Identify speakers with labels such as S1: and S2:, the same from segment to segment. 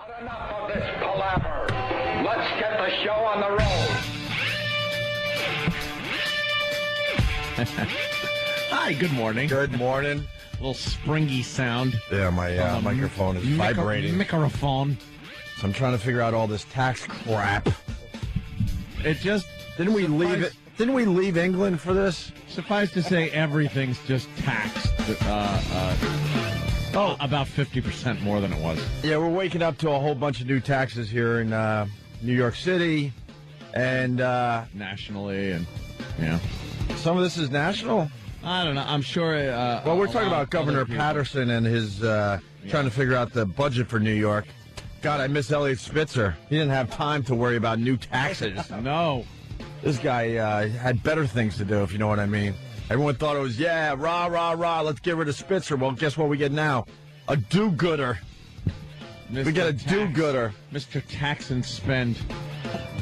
S1: But enough of this palaver. Let's get the show on the road.
S2: Hi, good morning.
S3: Good morning.
S2: A little springy sound.
S3: Yeah, my microphone is vibrating.
S2: Microphone.
S3: So I'm trying to figure out all this tax crap.
S2: It just
S3: Didn't we leave it? Didn't we leave England for this?
S2: Suffice to say, everything's just taxed. About 50% more than it was.
S3: Yeah, we're waking up to a whole bunch of new taxes here in New York City, and
S2: Nationally, and
S3: some of this is national.
S2: I don't know. I'm sure.
S3: Well, we're talking about Governor Patterson and his trying to figure out the budget for New York. God, I miss Elliot Spitzer. He didn't have time to worry about new taxes.
S2: No.
S3: This guy had better things to do, if you know what I mean. Everyone thought it was, rah, rah, rah, let's get rid of Spitzer. Well, guess what we get now? A do-gooder. We get a do-gooder.
S2: Mr. Tax and Spend.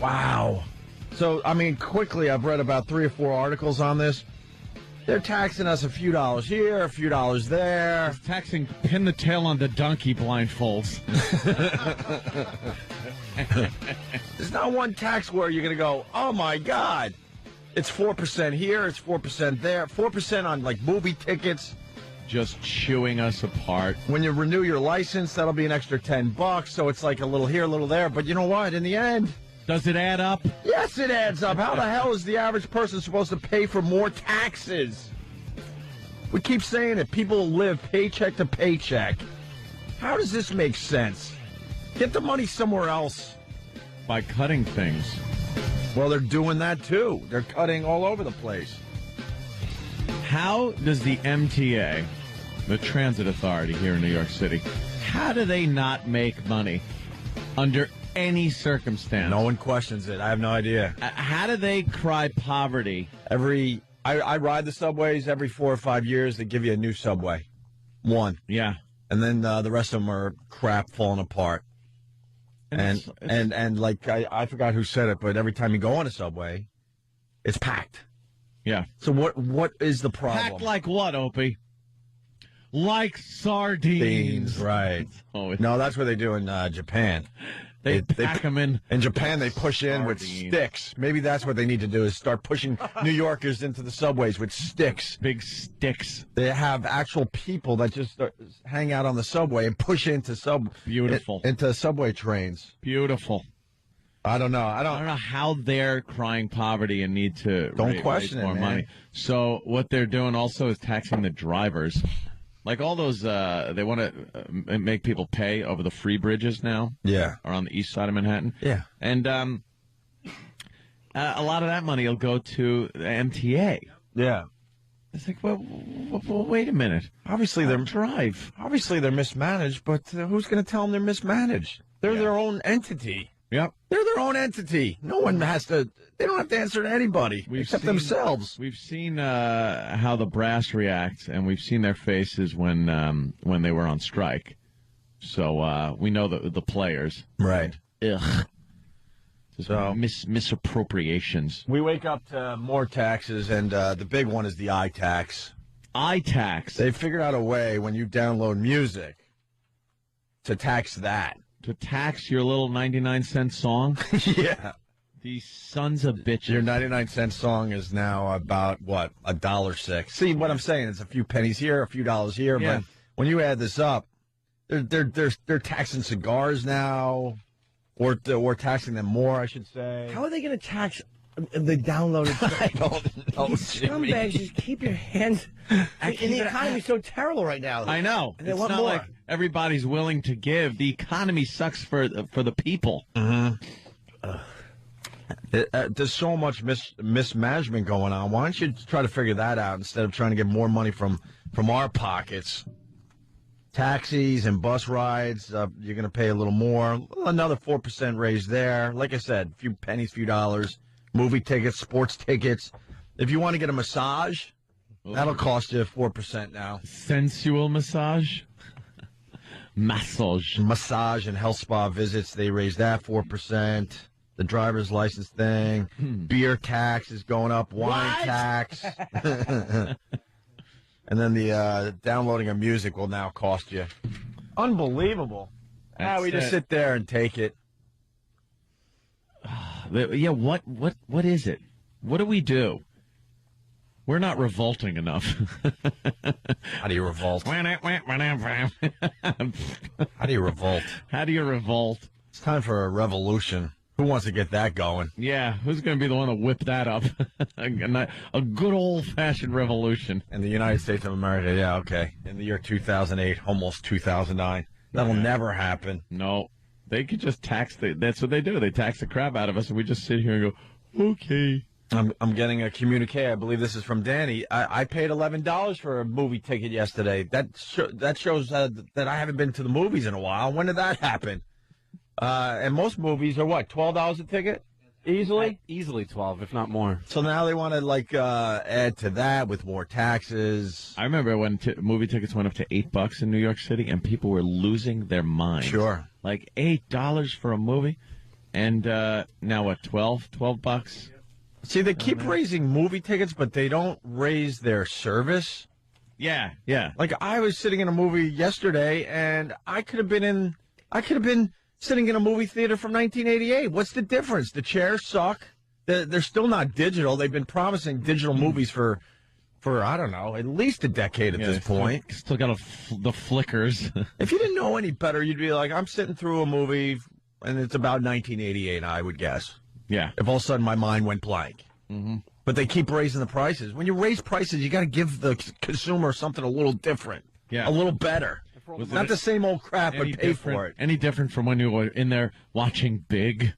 S3: Wow. So, I mean, quickly, I've read about 3 or 4 articles on this. They're taxing us a few dollars here, a few dollars there.
S2: He's taxing pin the tail on the donkey blindfolds.
S3: There's not one tax where you're going to go, oh, my God. It's 4% here, it's 4% there. 4% on, like, movie tickets.
S2: Just chewing us apart.
S3: When you renew your license, that'll be an extra $10. So it's like a little here, a little there. But you know what? In the end...
S2: Does it add up?
S3: Yes, it adds up. How the hell is the average person supposed to pay for more taxes? We keep saying it. People live paycheck to paycheck. How does this make sense? Get the money somewhere else.
S2: By cutting things.
S3: Well, they're doing that, too. They're cutting all over the place.
S2: How does the MTA, the transit authority here in New York City, how do they not make money under any circumstance?
S3: No one questions it. I have no idea.
S2: How do they cry poverty?
S3: I ride the subways every 4 or 5 years. They give you a new subway. One.
S2: Yeah.
S3: And then the rest of them are crap falling apart. And like, I forgot who said it, but every time you go on a subway, it's packed.
S2: Yeah.
S3: So what is the problem?
S2: Packed like what, Opie? Like sardines.
S3: Right. No, that's what they do in Japan.
S2: They pack them in.
S3: In Japan, they push in with sticks. Maybe that's what they need to do is start pushing New Yorkers into the subways with sticks.
S2: Big sticks.
S3: They have actual people that just hang out on the subway and push into into subway trains.
S2: Beautiful.
S3: I don't know. I don't
S2: know how they're crying poverty and need to raise more money. So what they're doing also is taxing the drivers. Like all those, they want to make people pay over the free bridges now.
S3: Yeah.
S2: Around the east side of Manhattan.
S3: Yeah.
S2: And a lot of that money will go to the MTA.
S3: Yeah.
S2: It's like, well, wait a minute.
S3: Obviously they're mismanaged, but who's going to tell them they're mismanaged? They're their own entity.
S2: Yep.
S3: They're their own entity. No one has to, they don't have to answer to anybody except themselves.
S2: We've seen how the brass reacts, and we've seen their faces when they were on strike. So we know the players.
S3: Right.
S2: Ugh. So misappropriations.
S3: We wake up to more taxes, and the big one is the iTax.
S2: iTax.
S3: They figured out a way when you download music to tax that.
S2: To tax your little 99-cent song?
S3: Yeah.
S2: These sons of bitches.
S3: Your 99-cent song is now about, what, $1.06. See, what I'm saying is a few pennies here, a few dollars here,
S2: yeah.
S3: But when you add this up, they're taxing cigars now, or taxing them more, I should say.
S4: How are they going to tax the downloaded?
S3: I don't know.
S4: You scumbags, just keep your hands. And the economy's so terrible right now.
S2: I know.
S4: And they
S2: it's
S4: want
S2: not
S4: more.
S2: like everybody's willing to give. The economy sucks for the people.
S3: Mm-hmm. There's so much mismanagement going on. Why don't you try to figure that out instead of trying to get more money from our pockets? Taxis and bus rides, you're going to pay a little more. Another 4% raise there. Like I said, a few pennies, few dollars. Movie tickets, sports tickets. If you want to get a massage, that'll cost you 4% now.
S2: Sensual massage? Massage
S3: and health spa visits, they raised that 4%. The driver's license thing. Beer tax is going up. Wine tax. And then the downloading of music will now cost you. Unbelievable. We just sit there and take it.
S2: Yeah, what is it? What do we do? We're not revolting enough.
S3: How do you revolt?
S2: How
S3: do you revolt?
S2: How do you revolt?
S3: It's time for a revolution. Who wants to get that going?
S2: Yeah, who's going to be the one to whip that up? A good old-fashioned revolution.
S3: In the United States of America, yeah, okay. In the year 2008, almost 2009. That'll never happen.
S2: No. They could just tax that's what they do. They tax the crap out of us, and we just sit here and go, okay.
S3: I'm getting a communique. I believe this is from Danny. I paid $11 for a movie ticket yesterday. That shows that I haven't been to the movies in a while. When did that happen? And most movies are what, $12 a ticket? Easily?
S5: Easily 12, if not more.
S3: So now they want to add to that with more taxes.
S2: I remember when movie tickets went up to $8 in New York City, and people were losing their minds.
S3: Sure.
S2: Like $8 for a movie, and now what? $12?
S3: See, they keep raising movie tickets, but they don't raise their service.
S2: Yeah.
S3: Like I was sitting in a movie yesterday, and I could have been sitting in a movie theater from 1988. What's the difference? The chairs suck. They're still not digital. They've been promising digital movies for I don't know, at least a decade at this point.
S2: Still got the flickers.
S3: If you didn't know any better, you'd be like, I'm sitting through a movie, and it's about 1988, I would guess.
S2: Yeah.
S3: If all of a sudden my mind went blank.
S2: Mm-hmm.
S3: But they keep raising the prices. When you raise prices, you got to give the consumer something a little different.
S2: Yeah.
S3: A little better. Not the same old crap, but pay for it.
S2: Any different from when you were in there watching Big?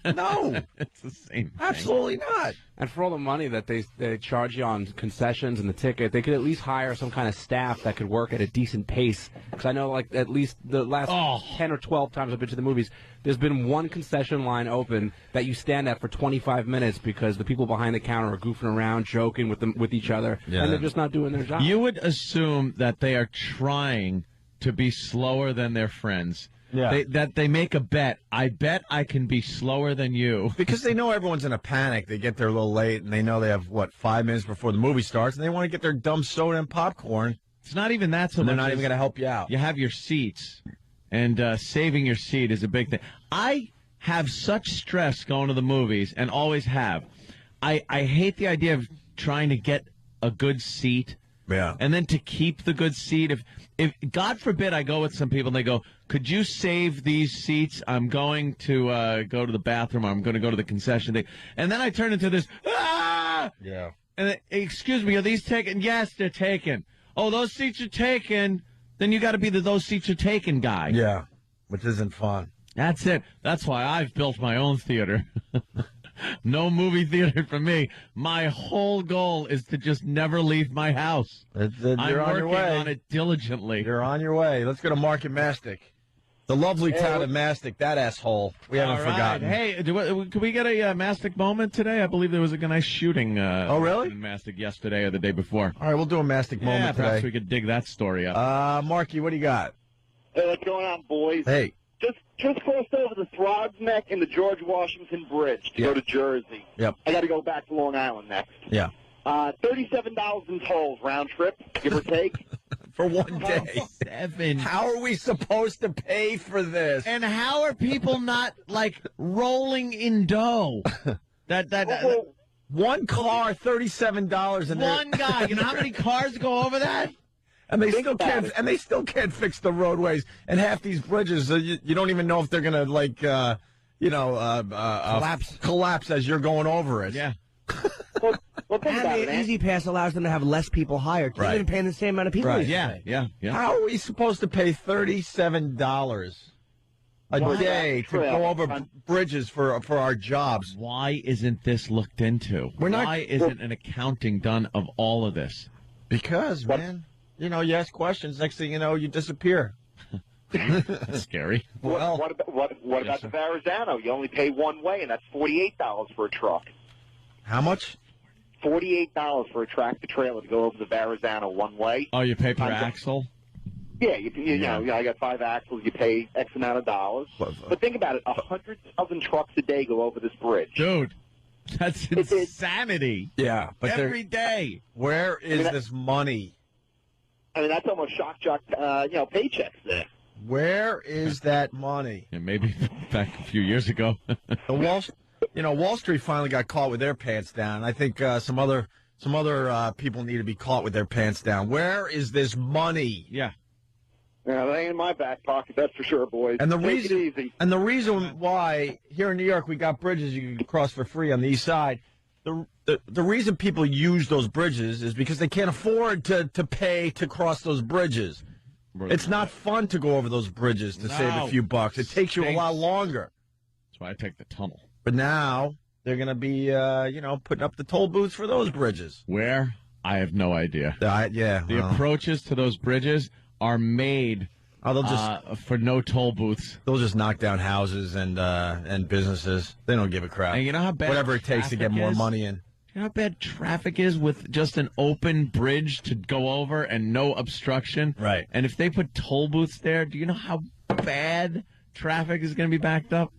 S3: No.
S2: It's the same thing.
S3: Absolutely not.
S5: And for all the money that they charge you on concessions and the ticket, they could at least hire some kind of staff that could work at a decent pace. Because I know, like, at least the last 10 or 12 times I've been to the movies, there's been one concession line open that you stand at for 25 minutes because the people behind the counter are goofing around, joking with each other, and they're just not doing their job.
S2: You would assume that they are trying to be slower than their friends.
S3: Yeah.
S2: That they make a bet. I bet I can be slower than you.
S3: Because they know everyone's in a panic. They get there a little late, and they know they have, 5 minutes before the movie starts, and they want to get their dumb soda and popcorn.
S2: It's not even that so
S3: and
S2: much.
S3: They're not even going to help you out.
S2: You have your seats, and saving your seat is a big thing. I have such stress going to the movies, and always have. I hate the idea of trying to get a good seat.
S3: Yeah.
S2: And then to keep the good seat, if God forbid I go with some people and they go, could you save these seats? I'm going to go to the bathroom. Or I'm going to go to the concession thing. And then I turn into this, ah!
S3: Yeah.
S2: And excuse me, are these taken? Yes, they're taken. Oh, those seats are taken. Then you got to be the those seats are taken guy.
S3: Yeah, which isn't fun.
S2: That's it. That's why I've built my own theater. No movie theater for me. My whole goal is to just never leave my house.
S3: You're
S2: I'm
S3: on your
S2: working
S3: way.
S2: on it diligently.
S3: You're on your way. Let's go to Market Mastic. The lovely town of Mastic, that asshole. We haven't forgotten.
S2: Hey, can we get a Mastic moment today? I believe there was a nice shooting
S3: really?
S2: in Mastic yesterday or the day before.
S3: All right, we'll do a Mastic moment
S2: perhaps
S3: today.
S2: we could dig that story up.
S3: Marky, what do you got?
S6: Hey, what's going on, boys?
S3: Hey.
S6: Just crossed over the Throgs Neck and the George Washington Bridge to go to Jersey.
S3: Yep.
S6: I got to go back to Long Island next.
S3: Yeah.
S6: $37 in tolls round trip, give or take.
S3: For one day.
S2: 7.
S3: How are we supposed to pay for this?
S2: And how are people not, rolling in dough?
S3: One car, $37, and
S2: one guy. You know how many cars go over that?
S3: And they still can't. And they still can't fix the roadways. And half these bridges, you don't even know if they're gonna collapse as you're going over it.
S2: Yeah.
S6: Well, think about it,
S4: the
S6: man.
S4: Easy Pass allows them to have less people hired. They're even paying the same amount of people.
S3: Right.
S2: Yeah.
S3: How are we supposed to pay $37 a day to go over bridges for our jobs?
S2: Why isn't this looked into? Why isn't an accounting done of all of this?
S3: Because, man, you ask questions. Next thing you know, you disappear.
S2: That's scary.
S6: Well, what about the Verrazano? You only pay one way, and that's $48 for a truck.
S3: How much?
S6: $48 for a tractor trailer to go over the Verrazano one way.
S2: Oh, you pay per axle?
S6: Yeah, you know, I got 5 axles. You pay X amount of dollars. But think about it: 100,000 trucks a day go over this bridge.
S2: Dude, that's insanity.
S3: Yeah, but
S2: every day.
S3: Where is this money?
S6: I mean, that's almost shock jock, paychecks there.
S3: Where is that money?
S2: Yeah, maybe back a few years ago.
S3: Wall Street finally got caught with their pants down. I think some other people need to be caught with their pants down. Where is this money?
S2: Yeah.
S6: Yeah, they ain't in my back pocket, that's for sure, boys.
S3: And the
S6: reason
S3: why here in New York we got bridges you can cross for free on the east side. The reason people use those bridges is because they can't afford to pay to cross those bridges. It's not fun to go over those bridges to save a few bucks. It takes you a lot longer.
S2: That's why I take the tunnel.
S3: But now they're going to be, putting up the toll booths for those bridges.
S2: Where? I have no idea.
S3: The
S2: approaches to those bridges are made for no toll booths.
S3: They'll just knock down houses and businesses. They don't give a crap.
S2: And you know how bad
S3: whatever it takes to get more money in.
S2: You know how bad traffic is with just an open bridge to go over and no obstruction?
S3: Right.
S2: And if they put toll booths there, do you know how bad traffic is going to be backed up?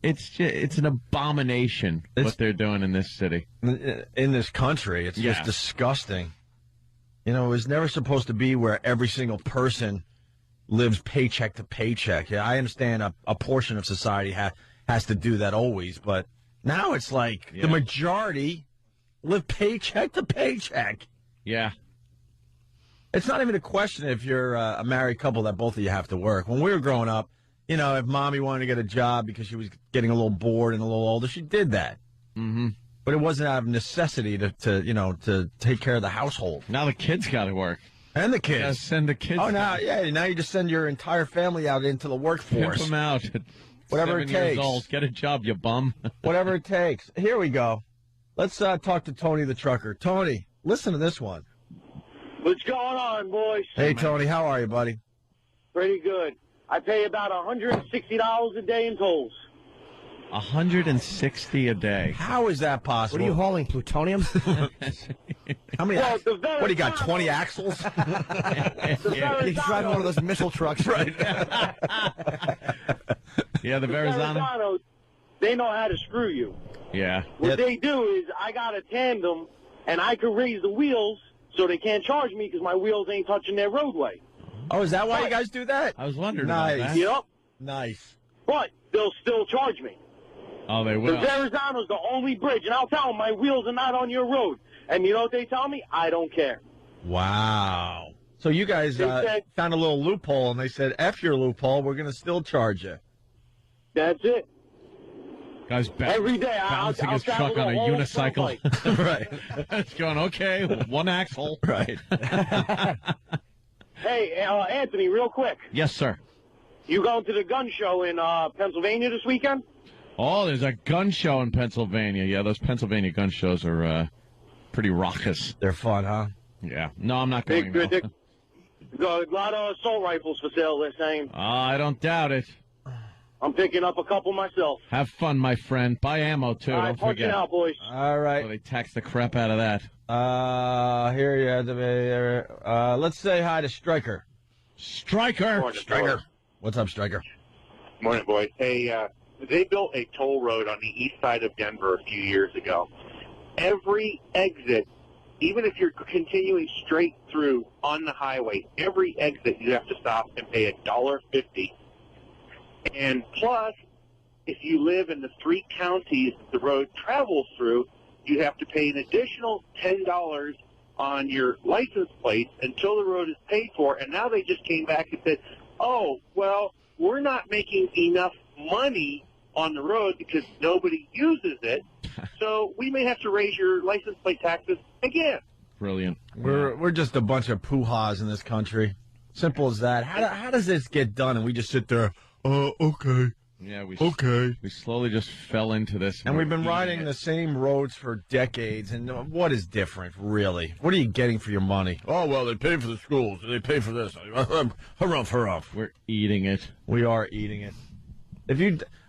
S2: It's an abomination what they're doing in this city.
S3: In this country. It's just disgusting. It was never supposed to be where every single person lives paycheck to paycheck. Yeah, I understand a portion of society has to do that always, but now it's like the majority live paycheck to paycheck.
S2: Yeah.
S3: It's not even a question if you're a married couple that both of you have to work. When we were growing up, if mommy wanted to get a job because she was getting a little bored and a little older, she did that.
S2: Mm-hmm.
S3: But it wasn't out of necessity to take care of the household.
S2: Now the kids got to work.
S3: And the kids.
S2: You gotta send the kids.
S3: Oh, now you just send your entire family out into the workforce.
S2: Pimp them out.
S3: Whatever
S2: 7
S3: it takes.
S2: Years old. Get a job, you bum.
S3: Whatever it takes. Here we go. Let's talk to Tony the trucker. Tony, listen to this one.
S7: What's going on, boys?
S3: Hey, Tony, how are you, buddy?
S7: Pretty good. I pay about $160 a day in tolls.
S2: $160 a day.
S3: How is that possible?
S4: What are you hauling, plutonium?
S3: How many? What do you got? 20 axles?
S4: He's driving one of those missile trucks,
S3: right?
S2: Yeah, the Verrazano.
S7: They know how to screw you.
S2: Yeah.
S7: What they do is I got a tandem, and I can raise the wheels so they can't charge me because my wheels ain't touching their roadway.
S3: Oh, is that why you guys do that?
S2: I was wondering about that.
S7: Yep.
S3: Nice.
S7: But they'll still charge me.
S2: Oh, they will.
S7: The Verrazano's the only bridge, and I'll tell them my wheels are not on your road. And you know what they tell me? I don't care.
S3: Wow. So you guys found a little loophole, and they said, F your loophole, we're going to still charge you.
S7: That's it.
S2: Guy's
S7: every day
S2: balancing his truck on a unicycle.
S3: Right.
S2: It's going, okay, one axle.
S3: Right.
S7: Hey, Anthony, real quick.
S2: Yes, sir.
S7: You going to the gun show in Pennsylvania this weekend?
S2: Oh, there's a gun show in Pennsylvania. Yeah, those Pennsylvania gun shows are pretty raucous.
S3: They're fun, huh?
S2: Yeah. No, I'm not going.
S7: A lot of assault rifles for sale, they're saying.
S2: I don't doubt it.
S7: I'm picking up a couple myself.
S2: Have fun, my friend. Buy ammo, too.
S7: All right,
S2: don't forget.
S7: out, boys.
S3: All right.
S2: Oh, they tax the crap out of that.
S3: Here you have let's say hi to Stryker.
S2: Stryker.
S3: Stryker. What's up, Stryker?
S8: Morning, boys. Hey, they built a toll road on the east side of Denver a few years ago. Every exit, even if you're continuing straight through on the highway, every exit you have to stop and pay $1.50. And plus, if you live in the 3 counties the road travels through, you have to pay an additional $10 on your license plate until the road is paid for. And now they just came back and said, oh, well, we're not making enough money on the road because nobody uses it, so we may have to raise your license plate taxes again.
S2: Brilliant.
S3: We're just a bunch of poo-haws in this country. Simple as that. How does this get done? And we just sit there, okay.
S2: Yeah, we slowly just fell into this.
S3: And we've been riding the same roads for decades. And what is different, really? What are you getting for your money? Oh, well, they pay for the schools. They pay for this. Hurrah.
S2: We're eating it.
S3: We are eating it.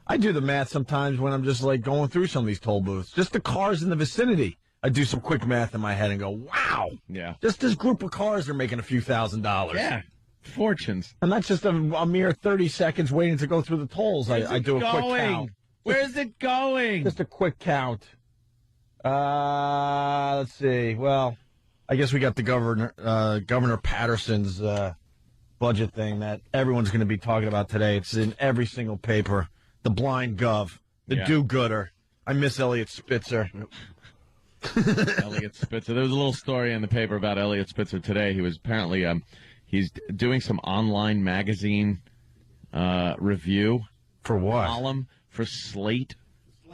S3: I do the math sometimes when I'm just like going through some of these toll booths. Just the cars in the vicinity. I do some quick math in my head and go, wow.
S2: Yeah.
S3: Just this group of cars are making a few $1,000s.
S2: Yeah. Fortunes.
S3: And that's just a mere 30 seconds waiting to go through the tolls. I do a quick count.
S2: Where's it going?
S3: Just a quick count. Let's see. Well, I guess we got the Governor Patterson's budget thing that everyone's going to be talking about today. It's in every single paper. The blind gov, the do-gooder. I miss Elliot Spitzer.
S2: Elliot Spitzer. There was a little story in the paper about Elliot Spitzer today. He was apparently he's doing some online magazine review.
S3: For what?
S2: Column for Slate.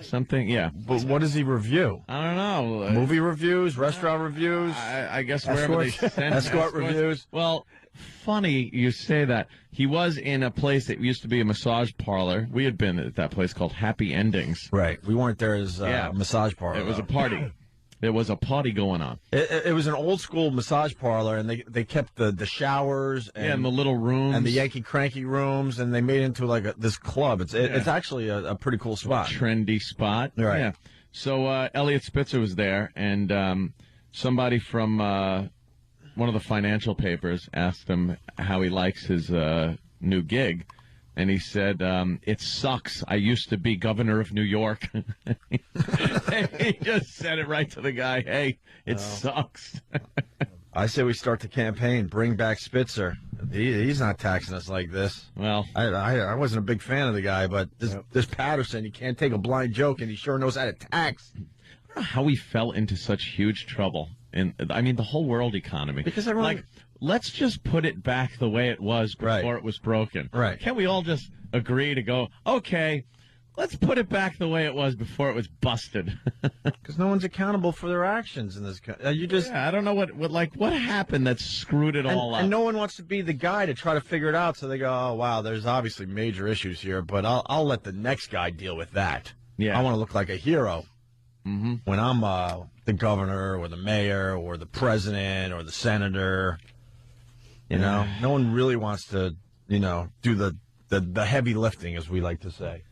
S2: Something, yeah.
S3: But what does he review?
S2: I don't know.
S3: Movie reviews, restaurant reviews?
S2: I guess wherever they send
S3: escort reviews.
S2: Well, funny you say that. He was in a place that used to be a massage parlor. We had been at that place called Happy Endings.
S3: Right. We weren't there as a massage parlor.
S2: It was a party. There was a party going on.
S3: It was an old school massage parlor, and they kept the showers
S2: and the little rooms
S3: and the Yankee Cranky rooms, and they made it into like this club. It's actually a pretty cool spot,
S2: a trendy spot.
S3: Right.
S2: Yeah. So Elliot Spitzer was there, and somebody from one of the financial papers asked him how he likes his new gig. And he said, it sucks. I used to be governor of New York. He just said it right to the guy. Hey, it sucks.
S3: I say we start the campaign. Bring back Spitzer. He's not taxing us like this.
S2: Well,
S3: I wasn't a big fan of the guy, but this Patterson, he can't take a blind joke, and he sure knows how to tax.
S2: I don't know how he fell into such huge trouble. I mean, the whole world economy.
S3: Because everyone...
S2: Like, let's just put it back the way it was before it was broken.
S3: Right.
S2: Can't we all just agree to go, okay, let's put it back the way it was before it was busted?
S3: Because no one's accountable for their actions in this country.
S2: I don't know what happened that screwed it all up.
S3: And no one wants to be the guy to try to figure it out, so they go, oh, wow, there's obviously major issues here, but I'll let the next guy deal with that.
S2: Yeah.
S3: I want to look like a hero.
S2: Mm-hmm.
S3: When I'm the governor or the mayor or the president or the senator, no one really wants to, do the heavy lifting, as we like to say.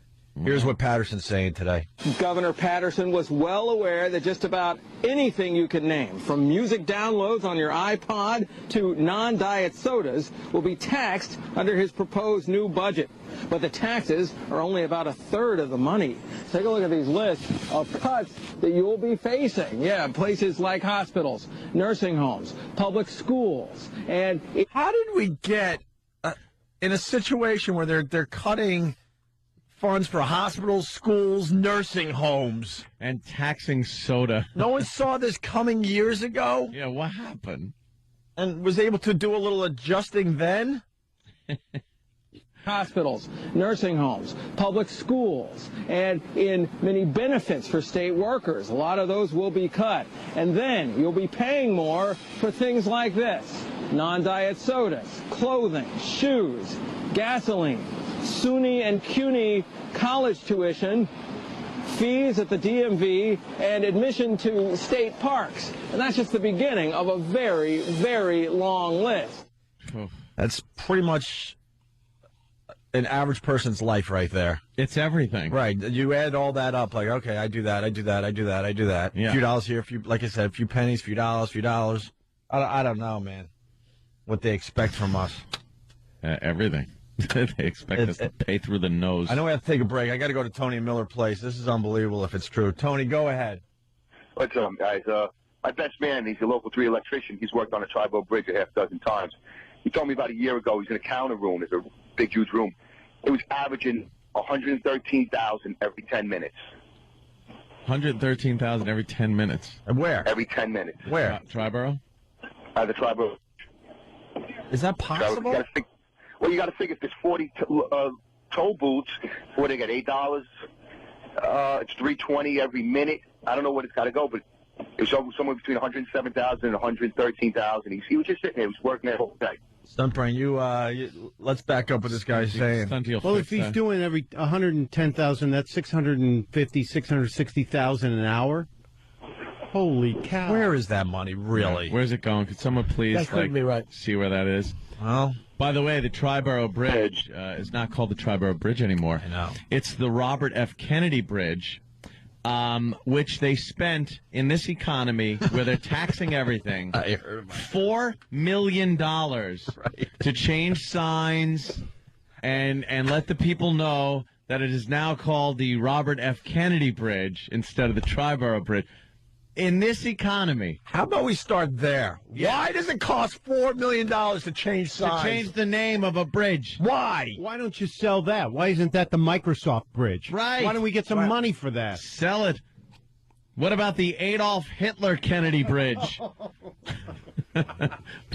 S3: Here's what Patterson's saying today.
S9: Governor Patterson was well aware that just about anything you could name, from music downloads on your iPod to non-diet sodas, will be taxed under his proposed new budget. But the taxes are only about a third of the money. Take a look at these lists of cuts that you will be facing. Yeah, places like hospitals, nursing homes, public schools. And
S3: how did we get in a situation where they're cutting funds for hospitals, schools, nursing homes,
S2: and taxing soda?
S3: No one saw this coming years ago?
S2: Yeah, what happened?
S3: And was able to do a little adjusting then?
S9: Hospitals, nursing homes, public schools, and in many benefits for state workers. A lot of those will be cut. And then you'll be paying more for things like this: non-diet sodas, clothing, shoes, gasoline, SUNY and CUNY college tuition, fees at the DMV, and admission to state parks. And that's just the beginning of a very, very long list.
S3: That's pretty much an average person's life right there.
S2: It's everything.
S3: Right. You add all that up, like, okay, I do that.
S2: Yeah.
S3: A few dollars here, like I said, a few pennies, few dollars. I don't know, man, what they expect from us.
S2: Everything. They expect us to pay through the nose.
S3: I know we have to take a break. I got to go to Tony Miller Place. This is unbelievable if it's true. Tony, go ahead.
S10: What's up, guys? My best man, he's a local 3 electrician. He's worked on a Tri-Boat Bridge a half dozen times. He told me about a year ago he's in a counter room. It's a big, huge room. It was averaging $113,000 every 10 minutes.
S2: $113,000 every 10 minutes.
S3: And where?
S10: Every 10 minutes.
S3: Where?
S2: Triborough?
S10: The Tri-Boat.
S3: Is that possible?
S10: You got to figure if there's 40 toll booths, what they got, $8? It's $3.20 every minute. I don't know what it's got to go, but it was somewhere between $107,000 and $113,000. He was just sitting there. He was working that whole day.
S3: Stuntbrain, let's back up what this guy's saying.
S11: Well, if he's doing every $110,000, that's $650,000, $660,000 an hour. Holy cow!
S3: Where is that money really?
S2: Where's it going? Could someone please see where that is?
S3: Well,
S2: by the way, the Triborough Bridge is not called the Triborough Bridge anymore.
S3: I know.
S2: It's the Robert F. Kennedy Bridge, which they spent in this economy where they're taxing everything, $4 million to change signs and let the people know that it is now called the Robert F. Kennedy Bridge instead of the Triborough Bridge. in this economy.
S3: How about we start there? Yeah. Why does it cost $4 million to change signs?
S2: To change the name of a bridge.
S3: Why?
S11: Why don't you sell that? Why isn't that the Microsoft bridge?
S2: Right.
S11: Why don't we get some money for that?
S2: Sell it. What about the Adolf Hitler Kennedy Bridge?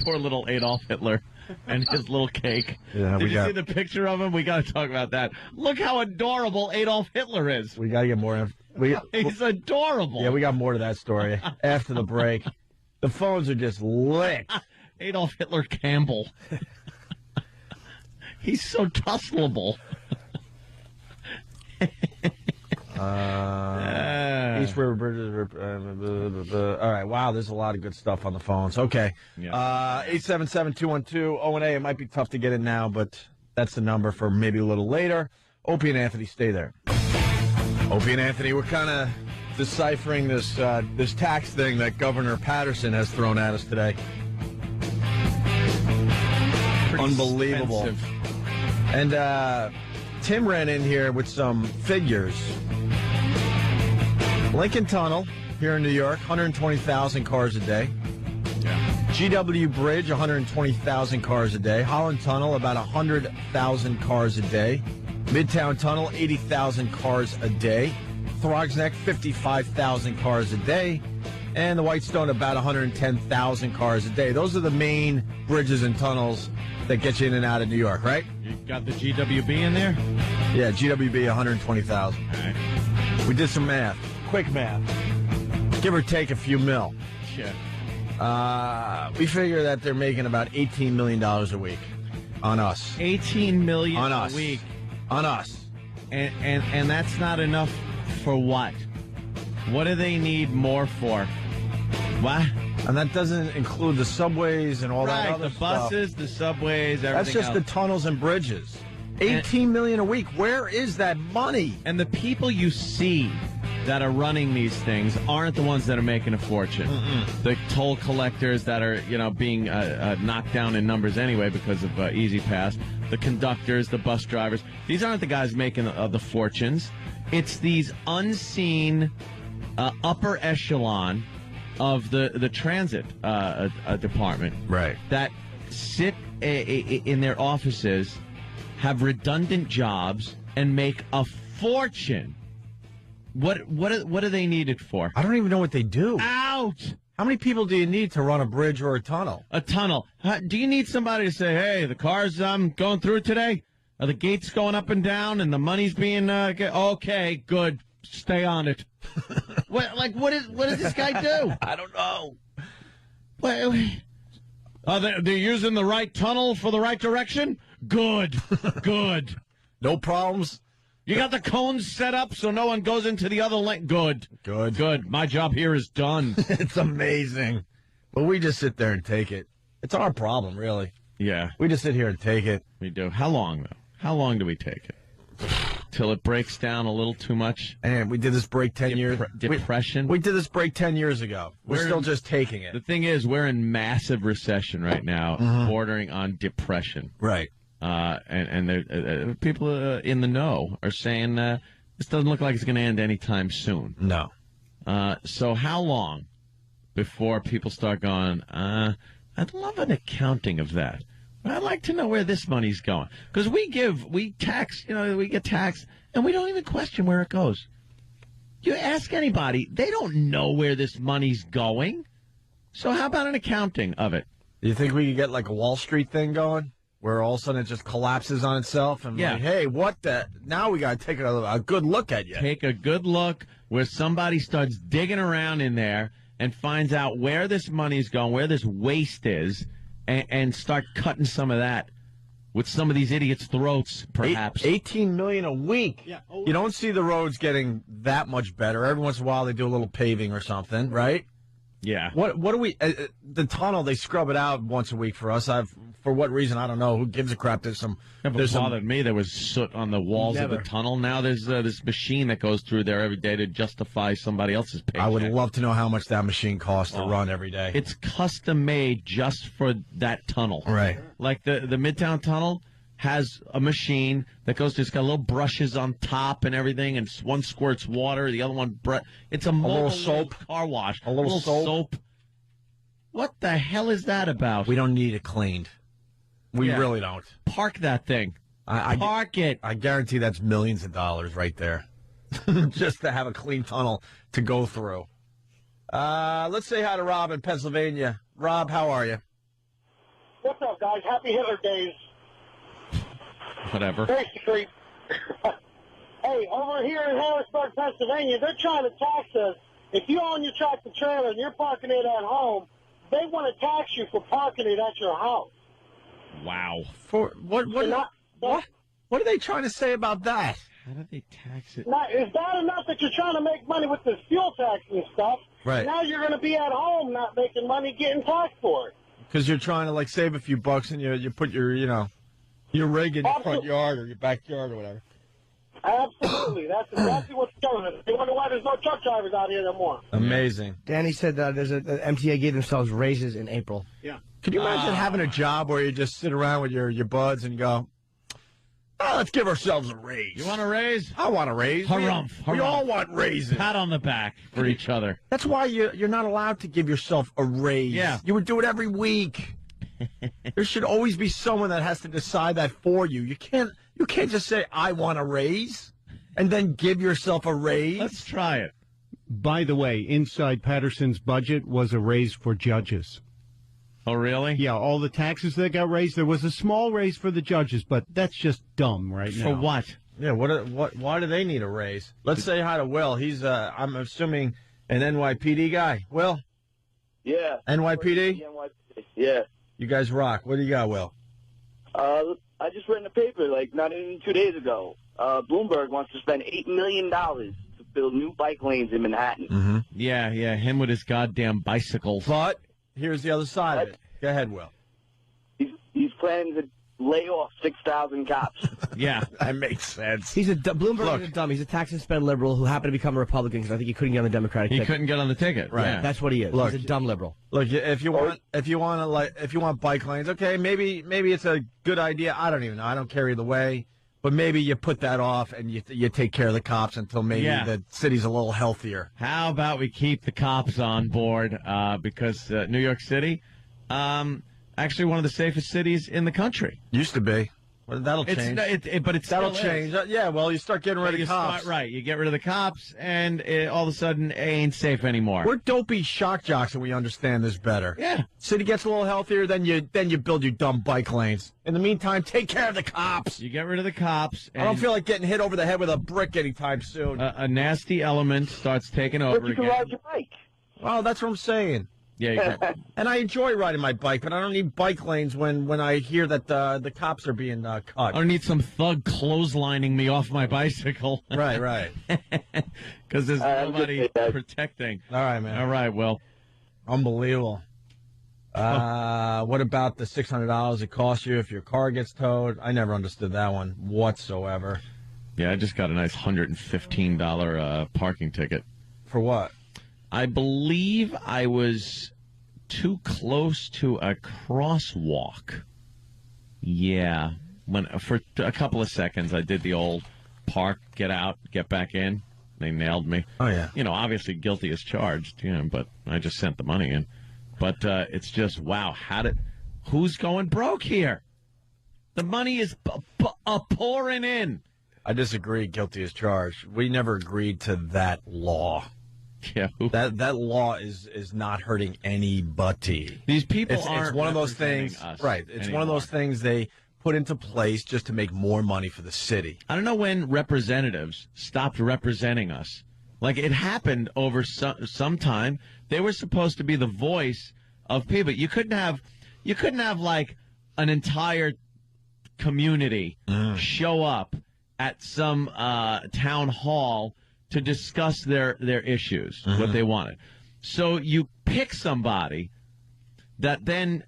S2: Poor little Adolf Hitler and his little cake.
S3: Yeah,
S2: Did you see the picture of him? We got to talk about that. Look how adorable Adolf Hitler is.
S3: We got to get more.
S2: He's adorable.
S3: Yeah, we got more to that story after the break. The phones are just lit.
S2: Adolf Hitler Campbell. He's so tussleable.
S3: East River Bridges. All right. Wow, there's a lot of good stuff on the phones. Okay.
S2: Yeah.
S3: 877-212-0&A. It might be tough to get in now, but that's the number for maybe a little later. Opie and Anthony, stay there. Opie and Anthony, we're kind of deciphering this tax thing that Governor Patterson has thrown at us today.
S2: Pretty
S3: Unbelievable.
S2: expensive.
S3: And Tim ran in here with some figures. Lincoln Tunnel here in New York, 120,000 cars a day.
S2: Yeah.
S3: GW Bridge, 120,000 cars a day. Holland Tunnel, about 100,000 cars a day. Midtown Tunnel, 80,000 cars a day. Throgs Neck, 55,000 cars a day. And the Whitestone, about 110,000 cars a day. Those are the main bridges and tunnels that get you in and out of New York, right?
S2: You got the GWB in there?
S3: Yeah, GWB, 120,000.
S2: All right.
S3: We did some math. Quick math. Give or take a few mil.
S2: Yeah.
S3: We figure that they're making about $18 million a week on us.
S2: $18 million
S3: on us.
S2: a week.
S3: On us.
S2: And that's not enough for what? What do they need more for? What?
S3: And that doesn't include the subways and all that other
S2: the buses,
S3: stuff.
S2: the subways, everything
S3: That's just
S2: else.
S3: the tunnels and bridges. $18 million a week. Where is that money?
S2: And the people you see that are running these things aren't the ones that are making a fortune. The toll collectors that are, being knocked down in numbers anyway because of Easy Pass. The conductors, the bus drivers. These aren't the guys making the fortunes. It's these unseen upper echelon of the transit department,
S3: right?
S2: That sit in their offices, have redundant jobs, and make a fortune. What do they need it for?
S3: I don't even know what they do.
S2: Out.
S3: How many people do you need to run a bridge or a tunnel?
S2: A tunnel. Do you need somebody to say, "Hey, the car's going through today? Are the gates going up and down, and the money's being okay? Good. Stay on it." What does this guy do?
S3: I don't know.
S2: They're using the right tunnel for the right direction? Good. Good.
S3: No problems?
S2: You got the cones set up so no one goes into the other lane? Good.
S3: Good.
S2: Good. My job here is done.
S3: It's amazing. But we just sit there and take it. It's our problem, really.
S2: Yeah.
S3: We just sit here and take it.
S2: We do. How long, though? How long do we take it? Till it breaks down a little too much?
S3: And we did this break 10 years.
S2: Depression?
S3: We did this break 10 years ago. We're still just taking it.
S2: The thing is, we're in massive recession right now, bordering on depression.
S3: Right.
S2: And people in the know are saying this doesn't look like it's going to end anytime soon.
S3: No.
S2: So how long before people start going, I'd love an accounting of that. I'd like to know where this money's going. Because we get taxed, and we don't even question where it goes. You ask anybody, they don't know where this money's going. So how about an accounting of it?
S3: Do you think we could get like a Wall Street thing going? Where all of a sudden it just collapses on itself and like, hey, what the? Now we got to take a good look at you.
S2: Take a good look where somebody starts digging around in there and finds out where this money's going, where this waste is, and start cutting some of that with some of these idiots' throats, perhaps.
S3: $18 million a week. Yeah. You don't see the roads getting that much better. Every once in a while they do a little paving or something, right?
S2: Yeah.
S3: What do we? The tunnel, they scrub it out once a week for us. For what reason, I don't know. Who gives a crap? There's
S2: bothered me. There was soot on the walls of the tunnel. Now there's this machine that goes through there every day to justify somebody else's paycheck.
S3: I would love to know how much that machine costs to run every day.
S2: It's custom made just for that tunnel.
S3: Right.
S2: Like the Midtown Tunnel has a machine that goes to, it's got little brushes on top and everything, and one squirts water, the other one, it's a mobile
S3: little soap
S2: car wash.
S3: A little soap.
S2: What the hell is that about?
S3: We don't need it cleaned. We really don't.
S2: Park that thing. Park it.
S3: I guarantee that's millions of dollars right there. Just to have a clean tunnel to go through. Let's say hi to Rob in Pennsylvania. Rob, how are you?
S7: What's up, guys? Happy Hitler Days.
S2: Whatever.
S7: Basically, hey, over here in Harrisburg, Pennsylvania, they're trying to tax us. If you own your tractor trailer and you're parking it at home, they want to tax you for parking it at your house.
S2: Wow.
S3: For what are they trying to say about that?
S2: How do they tax it?
S7: Now, it's bad enough that you're trying to make money with this fuel tax and stuff.
S3: Right.
S7: Now you're going to be at home not making money getting taxed for it.
S3: Because you're trying to, like, save a few bucks and you put your, your rig in your front yard or your backyard or whatever.
S7: Absolutely. That's exactly what's going on. They wonder why there's no truck drivers out here no more.
S3: Amazing.
S4: Danny said there's the MTA gave themselves raises in April.
S5: Yeah.
S3: Can you imagine having a job where you just sit around with your buds and go, let's give ourselves a raise.
S2: You want a raise?
S3: I want a raise.
S2: Harumph.
S3: We all want raises.
S2: Pat on the back for each other.
S3: That's why you're not allowed to give yourself a raise.
S2: Yeah.
S3: You would do it every week. There should always be someone that has to decide that for you. You can't just say, I want a raise, and then give yourself a raise.
S2: Let's try it.
S11: By the way, inside Patterson's budget was a raise for judges.
S2: Oh, really?
S11: Yeah, all the taxes that got raised. There was a small raise for the judges, but that's just dumb right now.
S2: For what?
S3: Yeah, why do they need a raise? Let's say hi to Will. He's, I'm assuming, an NYPD guy. Will?
S12: Yeah.
S3: NYPD?
S12: Yeah.
S3: You guys rock. What do you got, Will?
S12: I just read in the paper, like, not even 2 days ago, Bloomberg wants to spend $8 million to build new bike lanes in Manhattan.
S3: Mm-hmm.
S2: Yeah, him with his goddamn bicycles.
S3: But here's the other side of it. Go ahead, Will.
S12: He's planning to lay off 6,000 cops.
S2: Yeah.
S3: That makes sense.
S4: He's Bloomberg is a dumb. He's a tax and spend liberal who happened to become a Republican because I think he couldn't get on the Democratic ticket.
S2: He couldn't get on the ticket. Right.
S4: Yeah, that's what he is.
S3: Look,
S4: he's a dumb liberal.
S3: Look, if you want bike lanes, okay, maybe it's a good idea. I don't even know. I don't care either way. But maybe you put that off and you take care of the cops until maybe the city's a little healthier.
S2: How about we keep the cops on board because New York City, actually one of the safest cities in the country.
S3: Used to be. Well, that'll change. That'll change. Yeah, well, you start getting rid of cops.
S2: You get rid of the cops, and all of a sudden, it ain't safe anymore.
S3: We're dopey shock jocks, and we understand this better.
S2: Yeah.
S3: City gets a little healthier, then you build your dumb bike lanes. In the meantime, take care of the cops.
S2: You get rid of the cops.
S3: I don't feel like getting hit over the head with a brick anytime soon.
S2: A nasty element starts taking over
S12: But you can
S2: again.
S12: ride your bike.
S3: Well, that's what I'm saying.
S2: Yeah,
S3: and I enjoy riding my bike, but I don't need bike lanes when I hear that the cops are being cut.
S2: I don't need some thug clotheslining me off my bicycle.
S3: Right.
S2: Because there's nobody protecting.
S3: All right, man.
S2: All right, well.
S3: Unbelievable. What about the $600 it costs you if your car gets towed? I never understood that one whatsoever.
S2: Yeah, I just got a nice $115 parking ticket.
S3: For what?
S2: I believe I was too close to a crosswalk. Yeah. For a couple of seconds, I did the old park, get out, get back in. They nailed me.
S3: Oh, yeah.
S2: Obviously guilty as charged, but I just sent the money in. But it's just, wow, who's going broke here? The money is pouring in.
S3: I disagree, guilty as charged. We never agreed to that law.
S2: Yeah,
S3: that law is not hurting anybody.
S2: These people
S3: it's one of those things, right? It's one of those things they put into place just to make more money for the city.
S2: I don't know when representatives stopped representing us. Like, it happened over some time. They were supposed to be the voice of people. You couldn't have like an entire community show up at some town hall to discuss their issues, what they wanted. So you pick somebody that then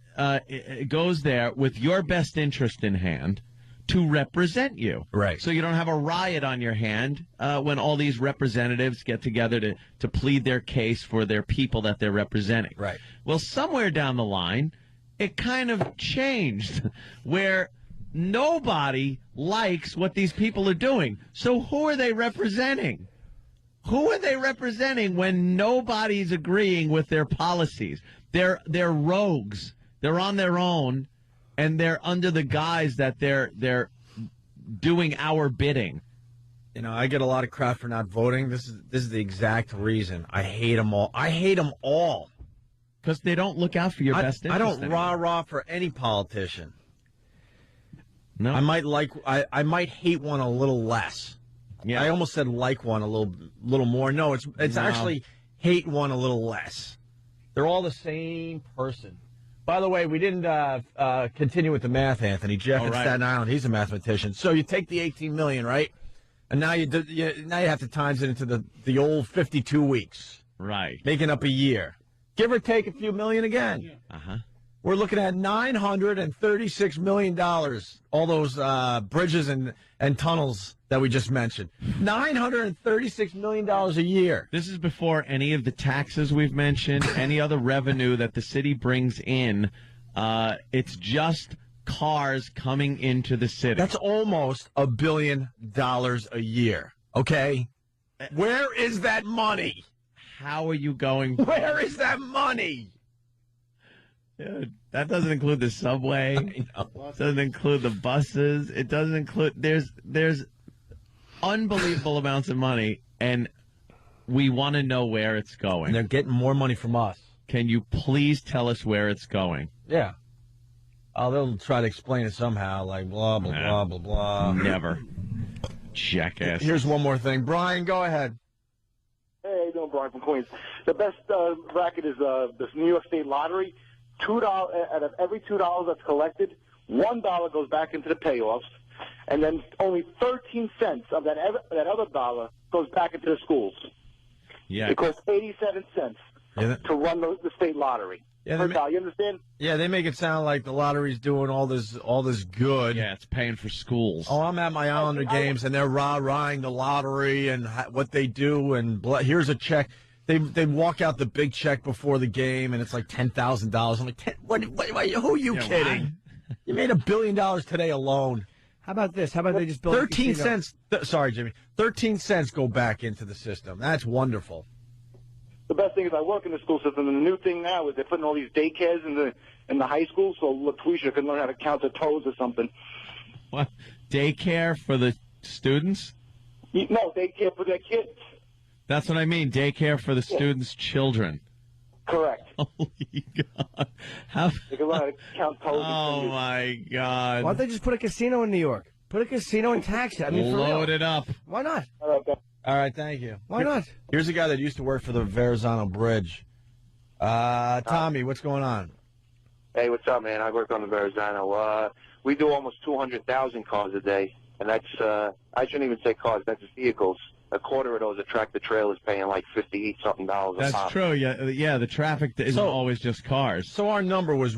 S2: goes there with your best interest in hand to represent you.
S3: Right.
S2: So you don't have a riot on your hand when all these representatives get together to plead their case for their people that they're representing.
S3: Right.
S2: Well, somewhere down the line, it kind of changed where nobody likes what these people are doing. So who are they representing? Who are they representing when nobody's agreeing with their policies? They're rogues. They're on their own, and they're under the guise that they're doing our bidding.
S3: You know, I get a lot of crap for not voting. This is the exact reason. I hate them all. I hate them all.
S2: Because they don't look out for your best interest.
S3: I don't
S2: anymore.
S3: rah-rah for any politician.
S2: No.
S3: I might hate one a little less. Yeah. I almost said like one a little more. No, it's actually hate one a little less. They're all the same person. By the way, we didn't continue with the math, Anthony. Jeff in Staten Island, he's a mathematician. So you take the $18 million, right? And now you have to times it into the old 52 weeks.
S2: Right.
S3: Making up a year. Give or take a few million again.
S2: Yeah. Uh-huh.
S3: We're looking at $936 million, all those bridges and tunnels that we just mentioned. $936 million a year.
S2: This is before any of the taxes we've mentioned, any other revenue that the city brings in. It's just cars coming into the city.
S3: That's almost $1 billion a year, okay? Where is that money?
S2: How are you going?
S3: Where is that money?
S2: Dude, that doesn't include the subway. It doesn't include the buses. It doesn't include. There's unbelievable amounts of money, and we want to know where it's going.
S3: And they're getting more money from us.
S2: Can you please tell us where it's going?
S3: Yeah. Oh, they'll try to explain it somehow, like blah blah blah blah blah.
S2: Never. Jackass.
S3: Here's one more thing, Brian. Go ahead.
S6: Hey, how you doing, Brian from Queens? The best racket is this New York State Lottery. $2 out of every $2 that's collected, $1 goes back into the payoffs, and then only 13 cents of that other dollar goes back into the schools.
S2: Yeah,
S6: it costs 87 cents to run the state lottery.
S3: Yeah,
S6: per dollar. You understand?
S3: Yeah, they make it sound like the lottery's doing all this good.
S2: Yeah, it's paying for schools.
S3: Oh, I'm at my Islander games, and they're rah-rahing the lottery and what they do, and here's a check. They walk out the big check before the game, and it's like $10,000. I'm like, who are you kidding? You made $1 billion today alone.
S4: How about this? How about they just build
S3: 13 cents? Sorry, Jimmy. 13 cents go back into the system. That's wonderful.
S6: The best thing is I work in the school system, and the new thing now is they're putting all these daycares in the high school, so LaTwisha can learn how to count her toes or something.
S2: What? Daycare for the students?
S6: No, daycare for their kids.
S2: That's what I mean. Daycare for the students' children.
S6: Correct.
S2: Holy God!
S6: They can learn how to count toes.
S2: Oh my God!
S4: Why don't they just put a casino in New York? Put a casino in tax it. I mean,
S2: load it up.
S4: Why not?
S6: All
S3: right, thank you.
S4: Why not?
S3: Here's a guy that used to work for the Verrazano Bridge. Tommy, what's going on?
S13: Hey, what's up, man? I work on the Verrazano. We do almost 200,000 cars a day, and that's I shouldn't even say cars. That's vehicles. A quarter of those are tractor trailers paying like $50-something a pop.
S2: That's true. Yeah. The traffic isn't always just cars.
S3: So our number was,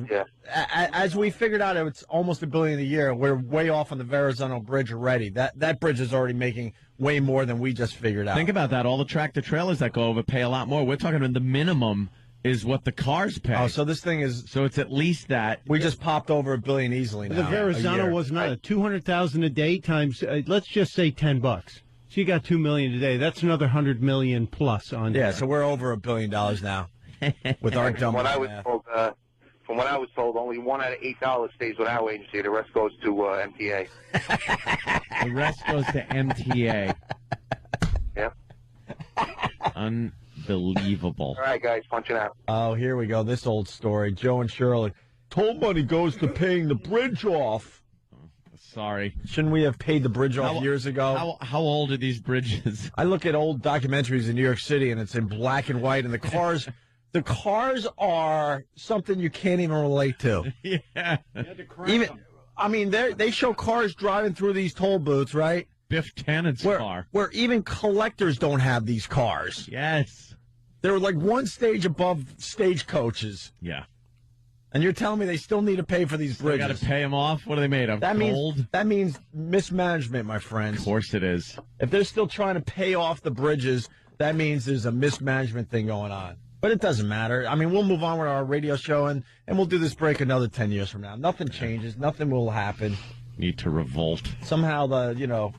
S3: as we figured out, it's almost $1 billion a year. We're way off on the Verrazano Bridge already. That bridge is already making way more than we just figured out.
S2: Think about that. All the tractor trailers that go over pay a lot more. We're talking about the minimum is what the cars pay.
S3: Oh, so this thing is.
S2: So it's at least that.
S3: We just popped over $1 billion easily now.
S11: The Verrazano was not a 200,000 a day times. Let's just say $10. So you got $2 million today. That's another $100 million plus on.
S3: Yeah, so we're over $1 billion now with our dumb math.
S13: From what I was told, only $1 out of $8 stays with our agency. The rest goes to MTA.
S2: The rest goes to MTA.
S13: Yep.
S2: Unbelievable.
S13: All right, guys, punching out.
S3: Oh, here we go. This old story. Joe and Shirley. Toll money goes to paying the bridge off.
S2: Sorry.
S3: Shouldn't we have paid the bridge off years ago?
S2: How old are these bridges?
S3: I look at old documentaries in New York City, and it's in black and white, and the cars are something you can't even relate to.
S2: Yeah.
S3: They show cars driving through these toll booths, right?
S2: Biff Tannen's car.
S3: Where even collectors don't have these cars.
S2: Yes.
S3: They're like one stage above stagecoaches.
S2: Yeah.
S3: And you're telling me they still need to pay for these bridges?
S2: They got to pay them off? What are they made of? Gold?
S3: That means mismanagement, my friends.
S2: Of course it is.
S3: If they're still trying to pay off the bridges, that means there's a mismanagement thing going on. But it doesn't matter. I mean, we'll move on with our radio show, and we'll do this break another 10 years from now. Nothing changes. Nothing will happen.
S2: need to revolt.
S3: Somehow the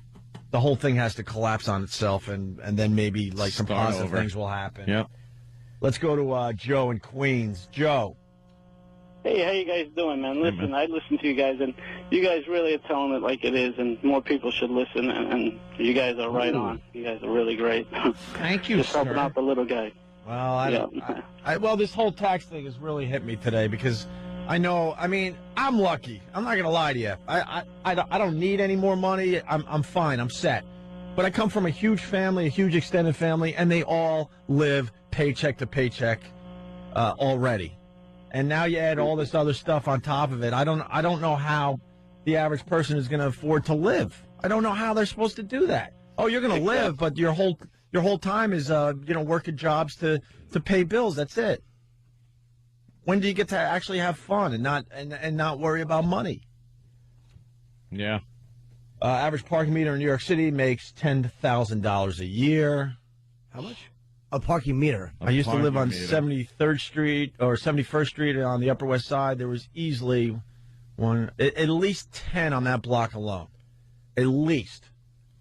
S3: whole thing has to collapse on itself, and then maybe like some
S2: Start
S3: positive
S2: over.
S3: things will happen.
S2: Yep.
S3: Let's go to Joe in Queens. Joe.
S14: Hey, how you guys doing, man? Listen, I listen to you guys, and you guys really are telling it like it is, and more people should listen, and you guys are right on. You guys are really great.
S2: Thank you,
S14: Just
S2: sir.
S14: helping out the little guy.
S3: Well, well, this whole tax thing has really hit me today because I know. I mean, I'm lucky. I'm not gonna lie to you. I don't need any more money. I'm fine. I'm set. But I come from a huge family, a huge extended family, and they all live paycheck to paycheck already. And now you add all this other stuff on top of it. I don't know how the average person is going to afford to live. I don't know how they're supposed to do that. Oh, you're going to live, but your whole time is working jobs to pay bills. That's it. When do you get to actually have fun and not worry about money?
S2: Yeah.
S3: Average parking meter in New York City makes $10,000 a year.
S4: How much? A parking meter.
S3: I used to live on 73rd Street or 71st Street on the Upper West Side. There was easily at least 10 on that block alone. At least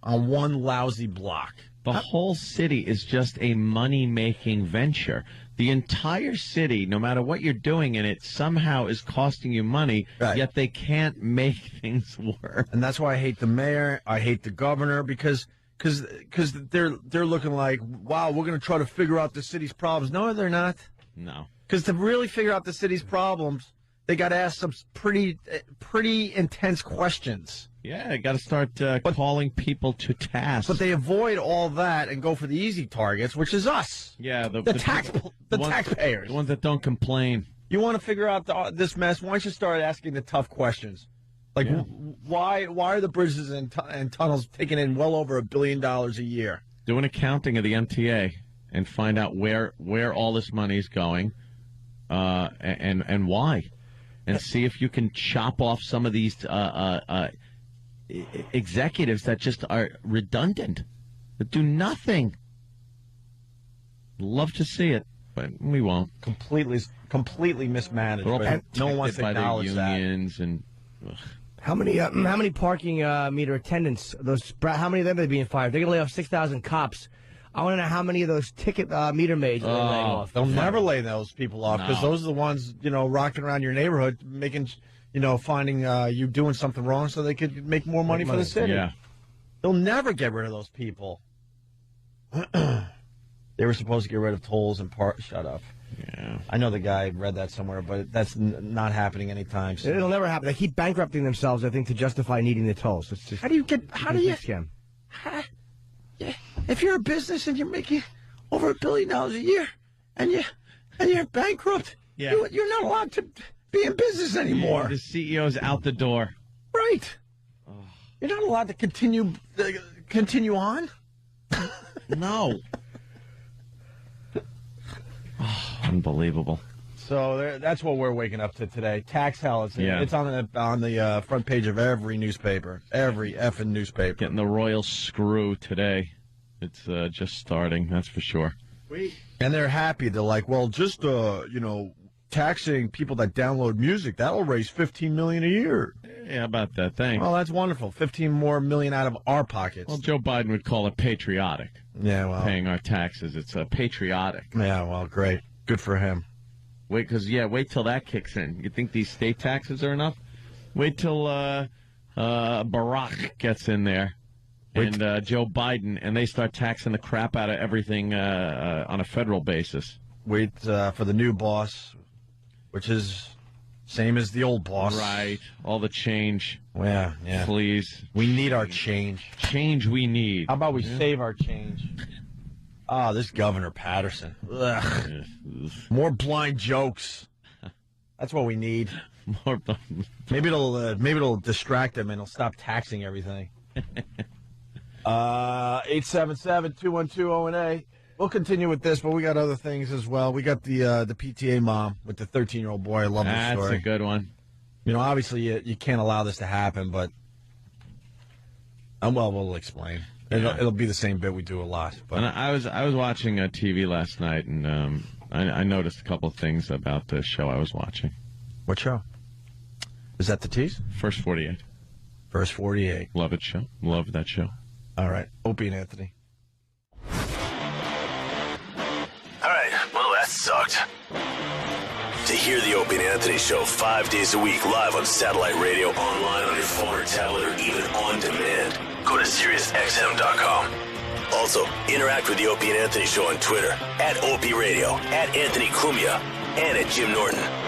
S3: on one lousy block.
S2: The whole city is just a money-making venture. The entire city, no matter what you're doing in it, somehow is costing you money, yet they can't make things work.
S3: And that's why I hate the mayor. I hate the governor because they're looking like, wow, we're going to try to figure out the city's problems. No, they're not.
S2: No.
S3: Because to really figure out the city's problems, they got to ask some pretty intense questions.
S2: Yeah, they got to start calling people to task.
S3: But they avoid all that and go for the easy targets, which is us.
S2: Yeah, the
S3: taxpayers.
S2: The ones that don't complain.
S3: You want to figure out this mess? Why don't you start asking the tough questions? Like, why are the bridges and tunnels taking in well over $1 billion a year?
S2: Do an accounting of the MTA and find out where all this money is going, and why, and see if you can chop off some of these executives that just are redundant, that do nothing. Love to see it, but we won't.
S3: Completely mismanaged. But no one wants to acknowledge that.
S2: Unions and.
S4: How many parking meter attendants? How many of them are being fired? They're gonna lay off 6,000 cops. I want to know how many of those ticket meter maids are laying off.
S3: They'll never lay those people off because those are the ones rocking around your neighborhood, making finding you doing something wrong so they could make more money for the city.
S2: Yeah,
S3: they'll never get rid of those people. They were supposed to get rid of tolls and Shut up.
S2: Yeah,
S3: I know the guy read that somewhere, but that's not happening anytime soon.
S4: It'll never happen. They keep bankrupting themselves, I think, to justify needing the tolls. It's just,
S3: how do you
S4: scam?
S3: If you're a business and you're making over $1 billion a year and you're bankrupt, you're not allowed to be in business anymore.
S2: Yeah, the CEO's out the door.
S3: Right. You're not allowed to continue on.
S2: No. Unbelievable.
S3: So that's what we're waking up to today. Tax hell. It's on the front page of every newspaper, every effing newspaper.
S2: Getting the royal screw today. It's just starting, that's for sure.
S3: And they're happy. They're like, well, just taxing people that download music, that'll raise $15 million a year.
S2: Yeah, about that thing.
S3: Well, that's wonderful. $15 more million out of our pockets.
S2: Well, Joe Biden would call it patriotic.
S3: Yeah, well,
S2: paying our taxes, it's patriotic.
S3: Yeah, well, great. Good for him.
S2: Wait till that kicks in. You think these state taxes are enough? Wait till Barack gets in there and Joe Biden, and they start taxing the crap out of everything on a federal basis.
S3: Wait for the new boss, which is same as the old boss.
S2: Right. All the change.
S3: Yeah.
S2: Please.
S3: We need our change.
S2: Change we need.
S3: How about we save our change? Oh, this Governor Patterson. Ugh. More blind jokes. That's what we need.
S2: More.
S3: Maybe it'll distract him and he'll stop taxing everything. 877-212-0&A. We'll continue with this, but we got other things as well. We got the PTA mom with the 13-year-old boy. I love this story.
S2: That's a good one.
S3: Obviously you can't allow this to happen, but we'll explain.
S2: Yeah.
S3: It'll be the same bit we do a lot. But
S2: and I was watching TV last night, and I noticed a couple of things about the show I was watching.
S3: What show? Is that the tease?
S2: First 48.
S3: First 48.
S2: Love it show. Love that show.
S3: All right. Opie and Anthony.
S15: All right. Well, that sucked. To hear the Opie and Anthony show 5 days a week live on satellite radio, online on your phone or tablet, or even on demand, go to SiriusXM.com. Also, interact with the Opie and Anthony show on Twitter, @Opie Radio, @Anthony Cumia, and @Jim Norton.